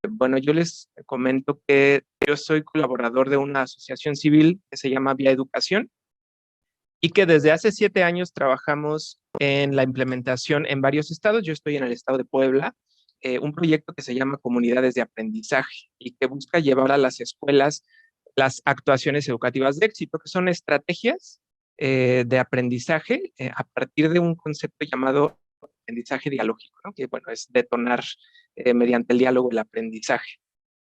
Bueno, yo les comento que yo soy colaborador de una asociación civil que se llama Vía Educación y que desde hace 7 años trabajamos en la implementación en varios estados. Yo estoy en el estado de Puebla, un proyecto que se llama Comunidades de Aprendizaje y que busca llevar a las escuelas las actuaciones educativas de éxito, que son estrategias de aprendizaje a partir de un concepto llamado aprendizaje dialógico, ¿no? Que bueno, es detonar mediante el diálogo el aprendizaje.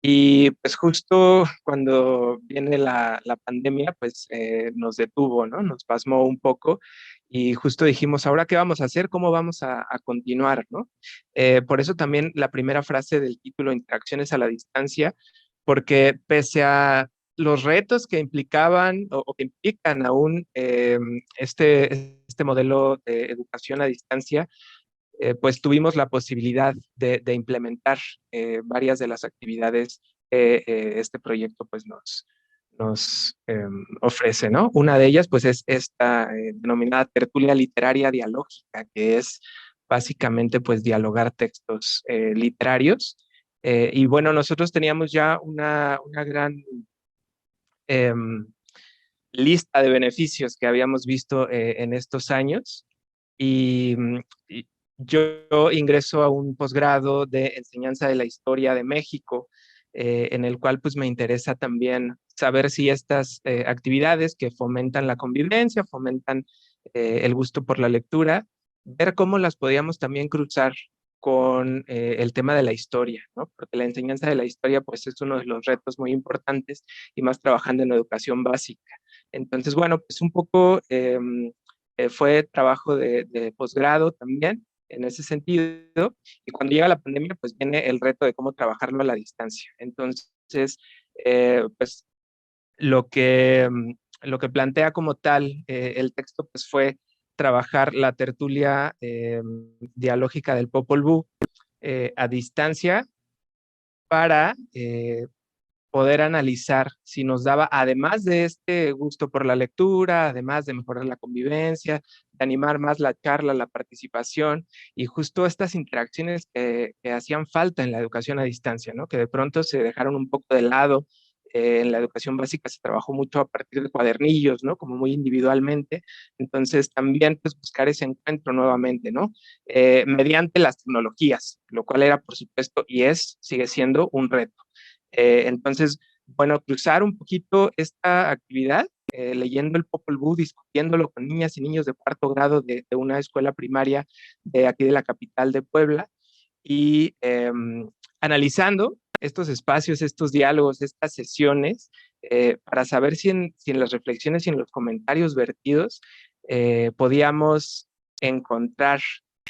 Y pues justo cuando viene la pandemia, pues nos detuvo, ¿no? Nos pasmó un poco y justo dijimos, ¿ahora qué vamos a hacer? ¿Cómo vamos a continuar, ¿no? Por eso también la primera frase del título, Interacciones a la distancia, porque pese a los retos que implicaban o que implican aún este modelo de educación a distancia, pues tuvimos la posibilidad de implementar varias de las actividades que este proyecto pues nos ofrece, ¿no? Una de ellas pues es esta denominada tertulia literaria dialógica, que es básicamente pues dialogar textos literarios. Y bueno, nosotros teníamos ya una gran eh, lista de beneficios que habíamos visto en estos años y yo ingreso a un posgrado de enseñanza de la historia de México, en el cual pues me interesa también saber si estas actividades que fomentan la convivencia, fomentan el gusto por la lectura, ver cómo las podíamos también cruzar con el tema de la historia, ¿no? Porque la enseñanza de la historia pues es uno de los retos muy importantes y más trabajando en educación básica. Entonces, bueno, pues un poco fue trabajo de posgrado también en ese sentido. Y cuando llega la pandemia, pues viene el reto de cómo trabajarlo a la distancia. Entonces, pues lo que plantea como tal el texto, pues fue trabajar la tertulia dialógica del Popol Vuh a distancia para poder analizar si nos daba, además de este gusto por la lectura, además de mejorar la convivencia, de animar más la charla, la participación y justo estas interacciones que hacían falta en la educación a distancia, ¿no? Que de pronto se dejaron un poco de lado. En la educación básica se trabajó mucho a partir de cuadernillos, ¿no? Como muy individualmente. Entonces, también pues buscar ese encuentro nuevamente, ¿no? Mediante las tecnologías, lo cual era, por supuesto, y sigue siendo un reto. Entonces, bueno, cruzar un poquito esta actividad, leyendo el Popol Vuh, discutiéndolo con niñas y niños de cuarto grado de una escuela primaria de aquí de la capital de Puebla y analizando estos espacios, estos diálogos, estas sesiones, para saber si en las reflexiones y en los comentarios vertidos podíamos encontrar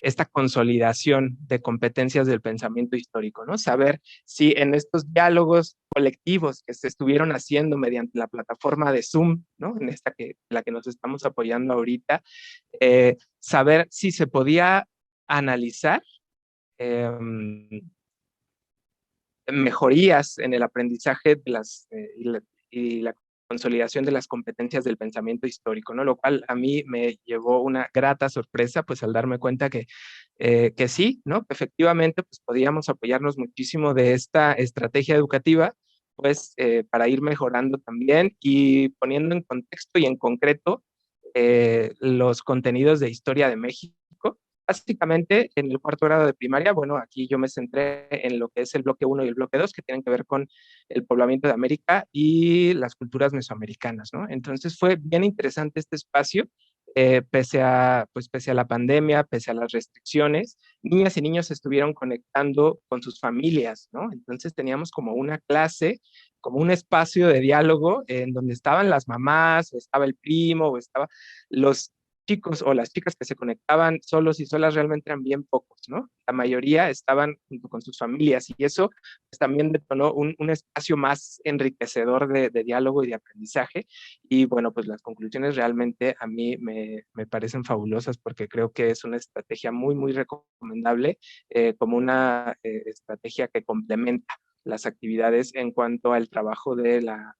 esta consolidación de competencias del pensamiento histórico, ¿no? Saber si en estos diálogos colectivos que se estuvieron haciendo mediante la plataforma de Zoom, ¿no? En la que nos estamos apoyando ahorita, saber si se podía analizar eh, mejorías en el aprendizaje y la consolidación de las competencias del pensamiento histórico, ¿no? Lo cual a mí me llevó una grata sorpresa, pues al darme cuenta que sí, ¿no? Que efectivamente, pues podíamos apoyarnos muchísimo de esta estrategia educativa, pues para ir mejorando también y poniendo en contexto y en concreto los contenidos de historia de México. Básicamente, en el cuarto grado de primaria, bueno, aquí yo me centré en lo que es el bloque uno y el bloque 2 que tienen que ver con el poblamiento de América y las culturas mesoamericanas, ¿no? Entonces fue bien interesante este espacio, pese a la pandemia, pese a las restricciones, niñas y niños se estuvieron conectando con sus familias, ¿no? Entonces teníamos como una clase, como un espacio de diálogo en donde estaban las mamás, o estaba el primo, o estaba los chicos o las chicas que se conectaban solos y solas realmente eran bien pocos, ¿no? La mayoría estaban junto con sus familias y eso pues, también detonó un espacio más enriquecedor de diálogo y de aprendizaje. Y bueno, pues las conclusiones realmente a mí me parecen fabulosas porque creo que es una estrategia muy, muy recomendable como una estrategia que complementa las actividades en cuanto al trabajo de la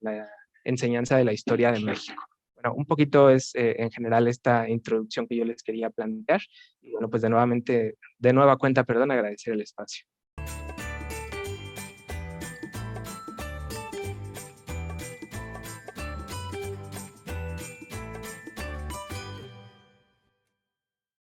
enseñanza de la historia de México. Bueno, un poquito es en general esta introducción que yo les quería plantear. Y bueno, pues de nueva cuenta, perdón, agradecer el espacio.